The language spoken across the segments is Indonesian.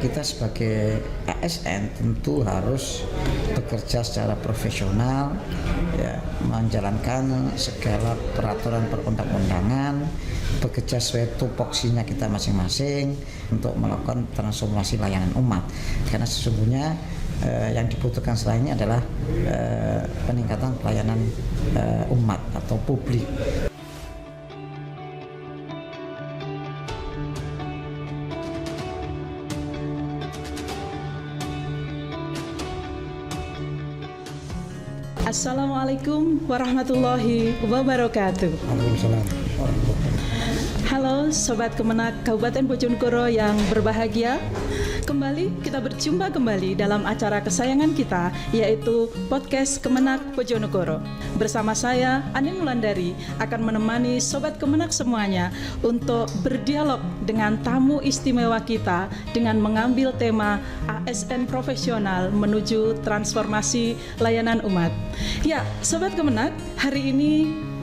kita sebagai ASN tentu harus bekerja secara profesional, ya, menjalankan segala peraturan perundang-undangan, bekerja sesuai tupoksinya kita masing-masing untuk melakukan transformasi layanan umat. Karena sesungguhnya yang dibutuhkan selainnya adalah peningkatan pelayanan umat atau publik. Assalamualaikum warahmatullahi wabarakatuh. Waalaikumsalam. Halo Sobat Kemenak Kabupaten Bojonegoro yang berbahagia. Kembali kita berjumpa kembali dalam acara kesayangan kita, yaitu Podcast Kemenak Bojonegoro. Bersama saya, Anin Wulandari, akan menemani Sobat Kemenak semuanya untuk berdialog dengan tamu istimewa kita dengan mengambil tema ASN Profesional menuju transformasi layanan umat. Ya, Sobat Kemenak, hari ini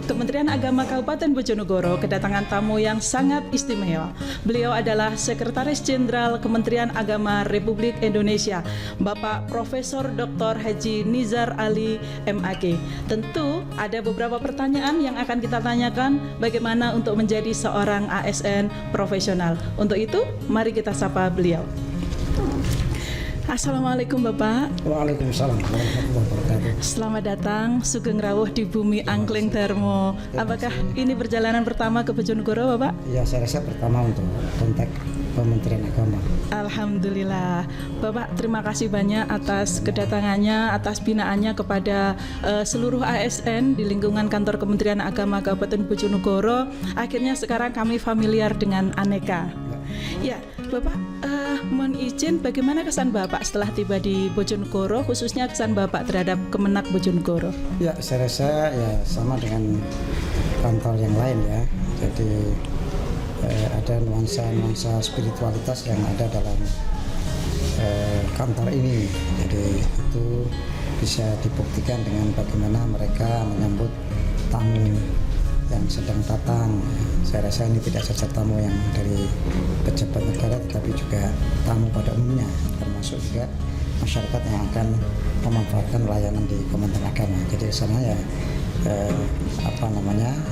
Kementerian Agama Kabupaten Bojonegoro kedatangan tamu yang sangat istimewa. Beliau adalah Sekretaris Jenderal Kementerian Agama Republik Indonesia, Bapak Profesor Dr. Haji Nizar Ali MAG. Tentu ada beberapa pertanyaan yang akan kita tanyakan bagaimana untuk menjadi seorang ASN profesional. Untuk itu, mari kita sapa beliau. Assalamualaikum Bapak. Waalaikumsalam warahmatullahi wabarakatuh. Selamat datang Sugeng Rawuh di bumi Angkling Darmo. Apakah ini perjalanan pertama ke Bojonegoro Bapak? Ya, saya rasa pertama untuk konteks Kementerian Agama. Alhamdulillah. Bapak, terima kasih banyak atas kedatangannya, atas binaannya kepada seluruh ASN di lingkungan kantor Kementerian Agama Kabupaten Bojonegoro. Akhirnya sekarang kami familiar dengan Aneka. Ya, Bapak, mohon izin, bagaimana kesan Bapak setelah tiba di Bojonegoro, khususnya kesan Bapak terhadap Kemenak Bojonegoro? Ya, saya rasa ya sama dengan kantor yang lain ya. Jadi ada nuansa spiritualitas yang ada dalam kantor ini. Jadi itu bisa dibuktikan dengan bagaimana mereka menyambut tamu yang sedang datang. Saya rasa ini tidak saja tamu yang dari pejabat negara, tetapi juga tamu pada umumnya, termasuk juga masyarakat yang akan memanfaatkan layanan di Kementerian Agama. Jadi sana ya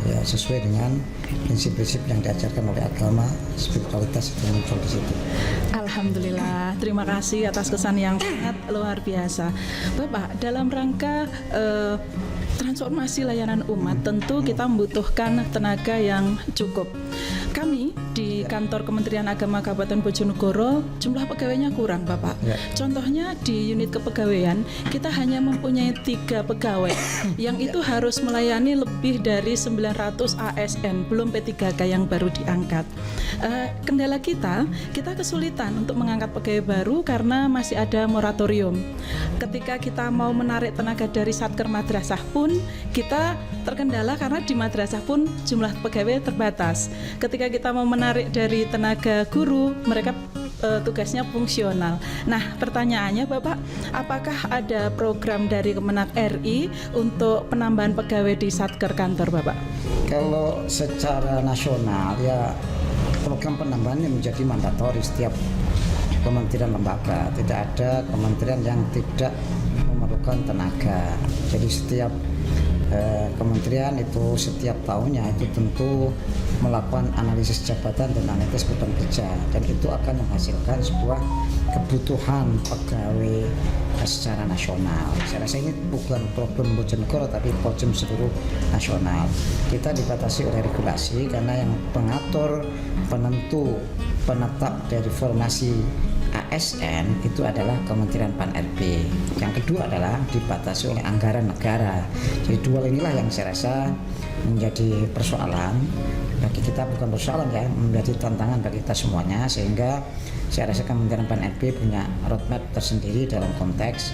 ya sesuai dengan prinsip-prinsip yang diajarkan oleh agama, spiritualitas itu muncul di situ. Alhamdulillah, terima kasih atas kesan yang sangat luar biasa. Bapak, dalam rangka transformasi layanan umat, tentu kita membutuhkan tenaga yang cukup. Kami di kantor Kementerian Agama Kabupaten Bojonegoro jumlah pegawainya kurang, Bapak. Ya. Contohnya di unit kepegawaian kita hanya mempunyai 3 pegawai yang itu harus melayani lebih dari 900 ASN, belum P3K yang baru diangkat. Kendala kita kesulitan untuk mengangkat pegawai baru karena masih ada moratorium. Ketika kita mau menarik tenaga dari Satker Madrasah pun kita terkendala karena di madrasah pun jumlah pegawai terbatas. Ketika kita mau menarik dari tenaga guru, mereka tugasnya fungsional. Nah, pertanyaannya Bapak, apakah ada program dari Kemenak RI untuk penambahan pegawai di Satker kantor Bapak? Kalau secara nasional ya program penambahannya menjadi mandatori setiap kementerian lembaga. Tidak ada kementerian yang tidak memerlukan tenaga. Jadi setiap kementerian itu setiap tahunnya itu tentu melakukan analisis jabatan dan analisis beban kerja, dan itu akan menghasilkan sebuah kebutuhan pegawai secara nasional. Saya rasa ini bukan problem Bojonegoro tapi problem seluruh nasional. Kita dibatasi oleh regulasi karena yang pengatur, penentu, penetap dari formasi ASN itu adalah Kementerian Pan-RB. Yang kedua adalah dibatasi oleh anggaran negara. Jadi dua inilah yang saya rasa menjadi persoalan bagi kita, bukan persoalan ya, menjadi tantangan bagi kita semuanya, sehingga saya rasa Kementerian Pan-RB punya roadmap tersendiri dalam konteks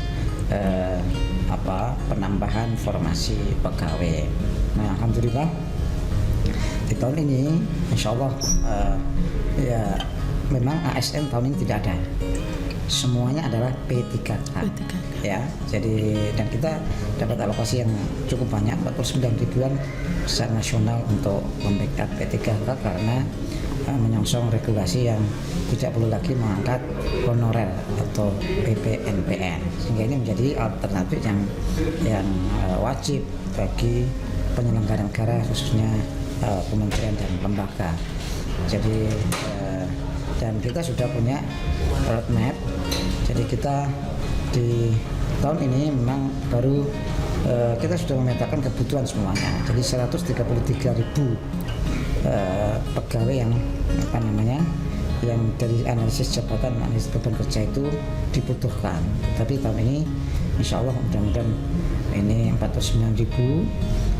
penambahan formasi pegawai. Nah, alhamdulillah di tahun ini insya Allah ya memang ASN tahun ini tidak ada, semuanya adalah P3K. ya. Jadi dan kita dapat alokasi yang cukup banyak 49 ribuan secara nasional untuk membackup P3K karena menyongsong regulasi yang tidak perlu lagi mengangkat honorer atau PPNPN, sehingga ini menjadi alternatif yang wajib bagi penyelenggara negara khususnya kementerian dan lembaga. Jadi dan kita sudah punya roadmap. Jadi kita di tahun ini memang baru kita sudah memetakan kebutuhan semuanya. Jadi 133.000 pegawai yang yang dari analisis jabatan, analisis beban kerja itu dibutuhkan. Tapi tahun ini insya Allah mudah-mudahan ini 49.000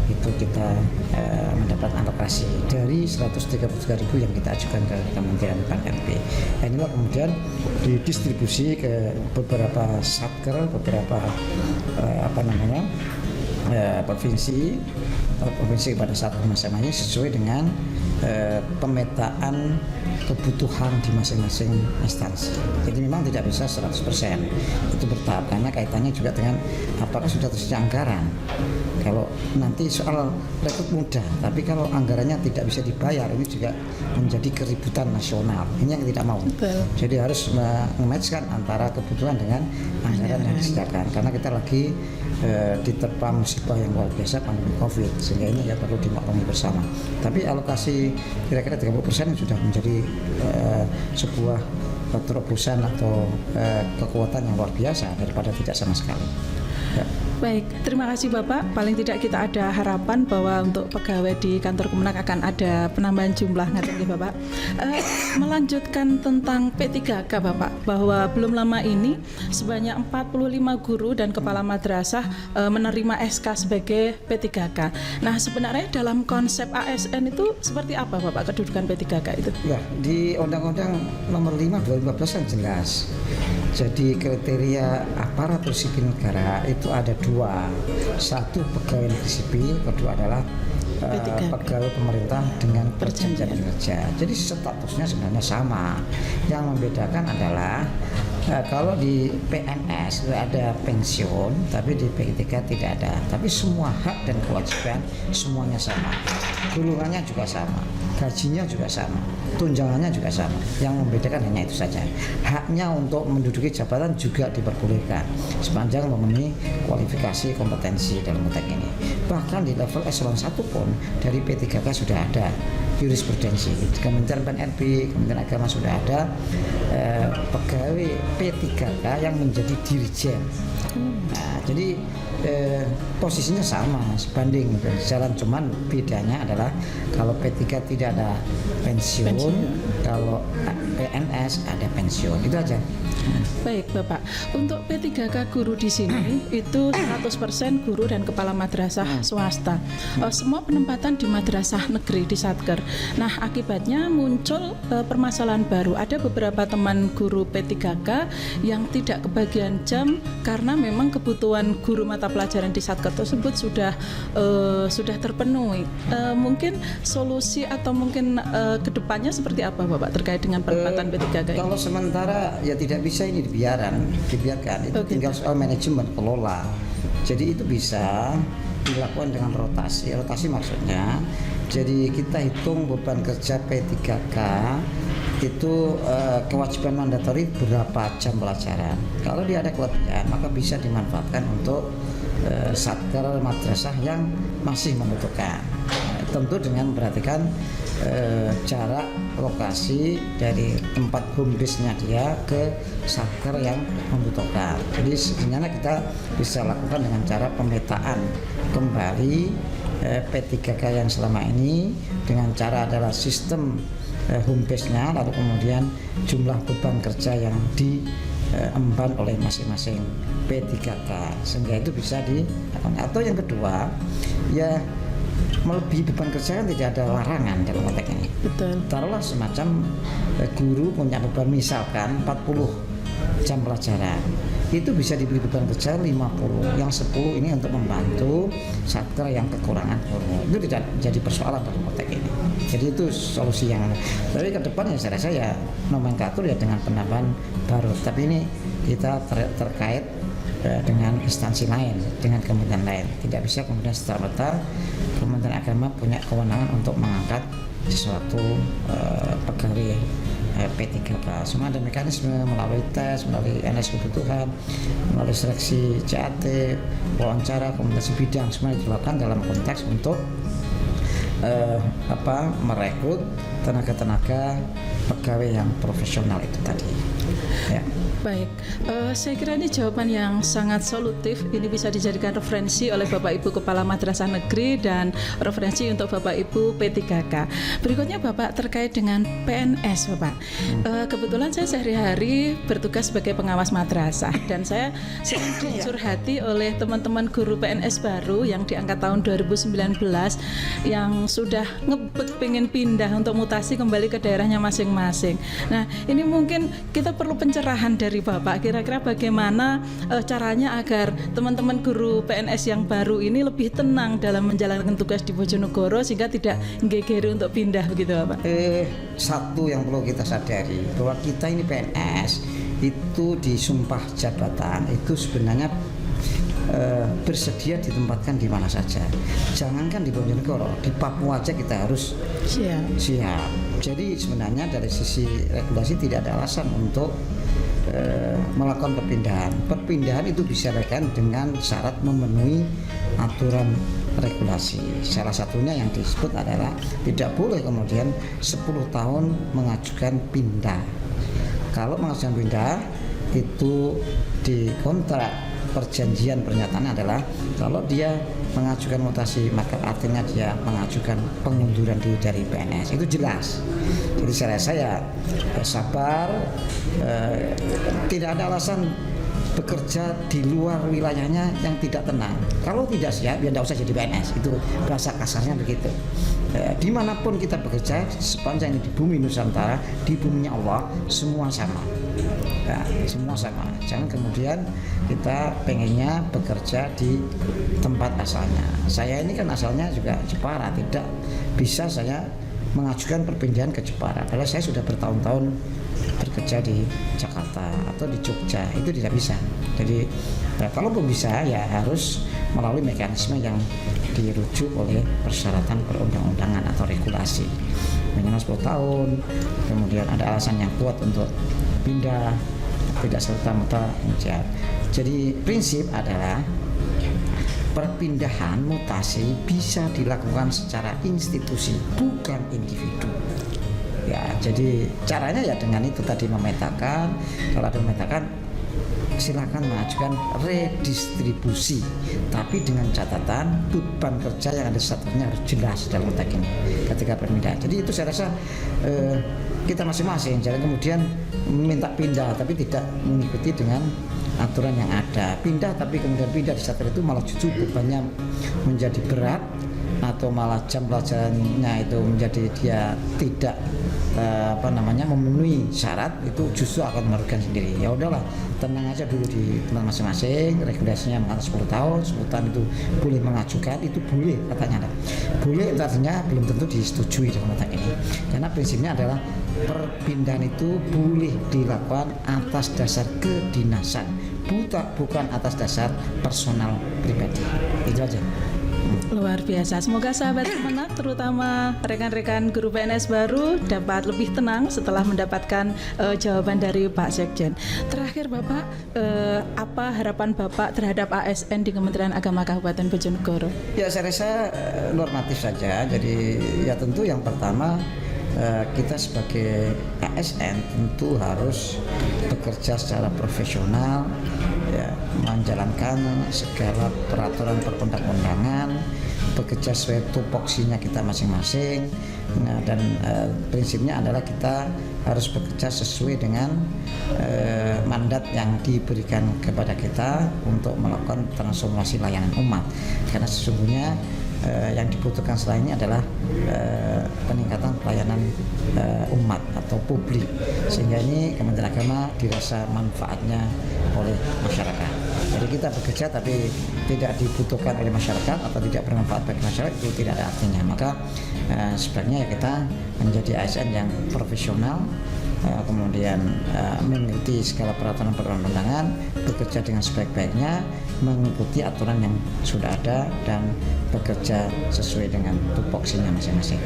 itu kita mendapat alokasi dari 133.000 yang kita ajukan ke Kementerian PAN-RB. Nah, inilah kemudian didistribusi ke beberapa satker, beberapa provinsi pada saat masing-masing sesuai dengan pemetaan kebutuhan di masing-masing instansi. Jadi memang tidak bisa 100%, itu bertahap karena kaitannya juga dengan apakah sudah tersedia anggaran. Kalau nanti soal rekrut mudah, tapi kalau anggarannya tidak bisa dibayar, ini juga menjadi keributan nasional. Ini yang tidak mau. Betul. Jadi harus mematchkan antara kebutuhan dengan anggaran yang disediakan, karena kita lagi diterpa musibah yang luar biasa, pandemi COVID, sehingga ini ya perlu dimaklumi bersama. Tapi alokasi kira-kira 30% sudah menjadi sebuah terobosan atau kekuatan yang luar biasa daripada tidak sama sekali. Ya. Baik, terima kasih Bapak. Paling tidak kita ada harapan bahwa untuk pegawai di kantor Kemenak akan ada penambahan jumlah, ngaten nggih Bapak. Melanjutkan tentang P3K Bapak, bahwa belum lama ini sebanyak 45 guru dan kepala madrasah menerima SK sebagai P3K. Nah, sebenarnya dalam konsep ASN itu seperti apa Bapak kedudukan P3K itu? Ya, di Undang-Undang Nomor 5 2015 kan jelas. Jadi kriteria aparatur sipil negara itu ada dua. Satu pegawai negeri sipil, kedua adalah pegawai pemerintah dengan perjanjian kerja. Jadi statusnya sebenarnya sama. Yang membedakan adalah kalau di PNS ada pensiun, tapi di P3K tidak ada. Tapi semua hak dan kewajiban semuanya sama. Golongannya juga sama, gajinya juga sama, tunjangannya juga sama. Yang membedakan hanya itu saja. Haknya untuk menduduki jabatan juga diperbolehkan sepanjang memenuhi kualifikasi kompetensi dalam konteks ini. Bahkan di level eselon 1 pun dari P3K sudah ada jurisprudensi. Kementerian PAN-RB, Kementerian Agama sudah ada pegawai P3K yang menjadi dirjen. Nah, jadi posisinya sama sebanding jalan, cuman bedanya adalah kalau P3 tidak ada pensiun. Kalau PNS ada pensiun, itu aja. Baik Bapak, untuk P3K guru di sini itu 100% guru dan kepala madrasah swasta. Semua penempatan di madrasah negeri di Satker. Nah, akibatnya muncul permasalahan baru. Ada beberapa teman guru P3K yang tidak kebagian jam karena memang kebutuhan guru mata pelajaran di Satker tersebut sudah terpenuhi. Mungkin solusi atau mungkin kedepannya seperti apa Bapak terkait dengan penempatan P3K ini? Kalau sementara ya tidak bisa ini dibiarkan itu tinggal soal manajemen kelola. Jadi itu bisa dilakukan dengan rotasi maksudnya. Jadi kita hitung beban kerja P3K itu kewajiban mandatori berapa jam pelajaran. Kalau dia ada kelebihan maka bisa dimanfaatkan untuk satker madrasah yang masih membutuhkan. Tentu dengan memperhatikan jarak lokasi dari tempat home base-nya dia ke satker yang membutuhkan. Jadi sebenarnya kita bisa lakukan dengan cara pemetaan kembali P3K yang selama ini dengan cara adalah sistem home base-nya, lalu kemudian jumlah beban kerja yang diemban oleh masing-masing P3K, sehingga itu bisa dilakukan. Atau yang kedua ya melebihi beban kerja kan tidak ada larangan dalam konteks ini. Betul. Taruhlah semacam guru punya beban misalkan 40 jam pelajaran, itu bisa diberi beban kerja 50, yang 10 ini untuk membantu satker yang kekurangan guru. Itu tidak jadi persoalan dalam konteks ini. Jadi itu solusi yang tapi ke depan ya saya rasa ya nomenklatur ya dengan penambahan baru. Tapi ini kita terkait dengan instansi lain, dengan kementerian lain. Tidak bisa kemudian serta-merta Kementerian Agama punya kewenangan untuk mengangkat sesuatu pegawai P3K. Semua ada mekanisme melalui tes, melalui NS kebutuhan, melalui seleksi CAT, wawancara, komunikasi bidang, semua dilakukan dalam konteks untuk merekrut tenaga-tenaga pegawai yang profesional itu tadi. Ya. Baik, saya kira ini jawaban yang sangat solutif. Ini bisa dijadikan referensi oleh Bapak Ibu Kepala Madrasah Negeri dan referensi untuk Bapak Ibu P3K. Berikutnya Bapak terkait dengan PNS Bapak. Kebetulan saya sehari-hari bertugas sebagai pengawas madrasah dan saya sering dicurhati oleh teman-teman guru PNS baru yang diangkat tahun 2019 yang sudah ngebet pengen pindah untuk mutasi kembali ke daerahnya masing-masing. Nah, ini mungkin kita perlu pencerahan dari Bapak, kira-kira bagaimana caranya agar teman-teman guru PNS yang baru ini lebih tenang dalam menjalankan tugas di Bojonegoro sehingga tidak geger untuk pindah begitu Bapak? Satu yang perlu kita sadari bahwa kita ini PNS itu di sumpah jabatan itu sebenarnya bersedia ditempatkan di mana saja. Jangankan di Bojonegoro, di Papua aja kita harus siap. Jadi sebenarnya dari sisi regulasi tidak ada alasan untuk melakukan perpindahan. Perpindahan itu bisa dilakukan dengan syarat memenuhi aturan regulasi. Salah satunya yang disebut adalah tidak boleh kemudian 10 tahun mengajukan pindah. Kalau mengajukan pindah itu di kontrak perjanjian pernyataan adalah kalau dia mengajukan mutasi maka artinya dia mengajukan pengunduran diri dari PNS, itu jelas. Jadi saya rasa ya sabar, tidak ada alasan bekerja di luar wilayahnya yang tidak tenang. Kalau tidak siap ya tidak usah jadi PNS, itu bahasa kasarnya begitu. Dimanapun kita bekerja sepanjang ini di bumi Nusantara, di buminya Allah, semua sama. Ya, semua sama. Jangan kemudian kita pengennya bekerja di tempat asalnya. Saya ini kan asalnya juga Jepara, tidak bisa saya mengajukan perpindahan ke Jepara. Padahal saya sudah bertahun-tahun bekerja di Jakarta atau di Jogja, itu tidak bisa. Jadi kalaupun bisa ya harus melalui mekanisme yang dirujuk oleh persyaratan perundang-undangan atau regulasi. Minimal 10 tahun, kemudian ada alasan yang kuat untuk pindah, tidak serta-merta mengejar. Jadi prinsip adalah perpindahan mutasi bisa dilakukan secara institusi, bukan individu. Ya, jadi caranya ya dengan itu tadi memetakan. Kalau ada memetakan, silakan mengajukan redistribusi, tapi dengan catatan beban kerja yang ada satunya harus jelas dalam konteks ini ketika perpindahan. Jadi itu saya rasa kita masing-masing jangan kemudian minta pindah tapi tidak mengikuti dengan aturan yang ada. Pindah tapi kemudian pindah di saat itu malah justru bebannya menjadi berat atau malah jam pelajarannya itu menjadi dia tidak memenuhi syarat, itu justru akan merugikan sendiri. Ya udahlah, tenang aja dulu di tempat masing-masing. Regulasinya mengatakan 10 tahun, 10 tahun itu boleh mengajukan, itu boleh katanya. Boleh itu artinya belum tentu disetujui dalam konteks ini. Karena prinsipnya adalah perpindahan itu boleh dilakukan atas dasar kedinasan, bukan atas dasar personal pribadi. Itu aja. Luar biasa. Semoga sahabat Kemenak, terutama rekan-rekan guru PNS baru dapat lebih tenang setelah mendapatkan jawaban dari Pak Sekjen. Terakhir Bapak, apa harapan Bapak terhadap ASN di Kementerian Agama Kabupaten Bojonegoro? Ya saya rasa normatif saja. Jadi ya tentu yang pertama kita sebagai ASN tentu harus bekerja secara profesional, ya, menjalankan segala peraturan perundang-undangan, bekerja sesuai tupoksinya kita masing-masing. Nah, dan prinsipnya adalah kita harus bekerja sesuai dengan mandat yang diberikan kepada kita untuk melakukan transformasi layanan umat. Karena sesungguhnya yang dibutuhkan selain ini adalah peningkatan pelayanan umat atau publik, sehingga ini Kementerian Agama dirasa manfaatnya oleh masyarakat. Jadi kita bekerja tapi tidak dibutuhkan oleh masyarakat atau tidak bermanfaat bagi masyarakat, itu tidak ada artinya. Maka sebaiknya ya kita menjadi ASN yang profesional, kemudian mengikuti segala peraturan perundang-undangan, bekerja dengan sebaik-baiknya, mengikuti aturan yang sudah ada dan bekerja sesuai dengan tupoksinya masing-masing.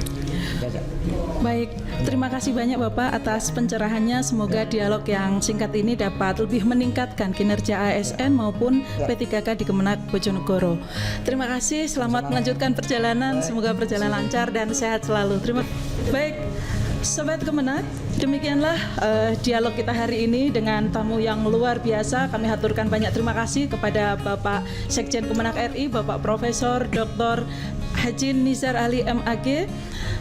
Baik, terima kasih banyak Bapak atas pencerahannya. Semoga dialog yang singkat ini dapat lebih meningkatkan kinerja ASN maupun P3K di Kemenak Bojonegoro. Terima kasih, selamat melanjutkan perjalanan. Semoga perjalanan lancar dan sehat selalu. Baik, Sobat Kemenak, demikianlah dialog kita hari ini dengan tamu yang luar biasa. Kami haturkan banyak terima kasih kepada Bapak Sekjen Kemenak RI, Bapak Profesor Dr. Haji Nizar Ali MAG.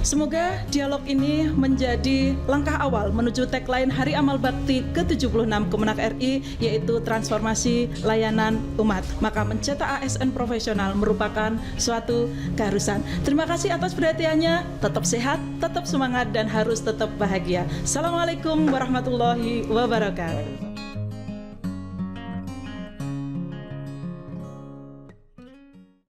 Semoga dialog ini menjadi langkah awal menuju tagline Hari Amal Bakti ke-76 Kemenak RI, yaitu transformasi layanan umat. Maka mencetak ASN profesional merupakan suatu keharusan. Terima kasih atas perhatiannya. Tetap sehat, tetap semangat, dan harus tetap bahagia. Assalamualaikum warahmatullahi wabarakatuh.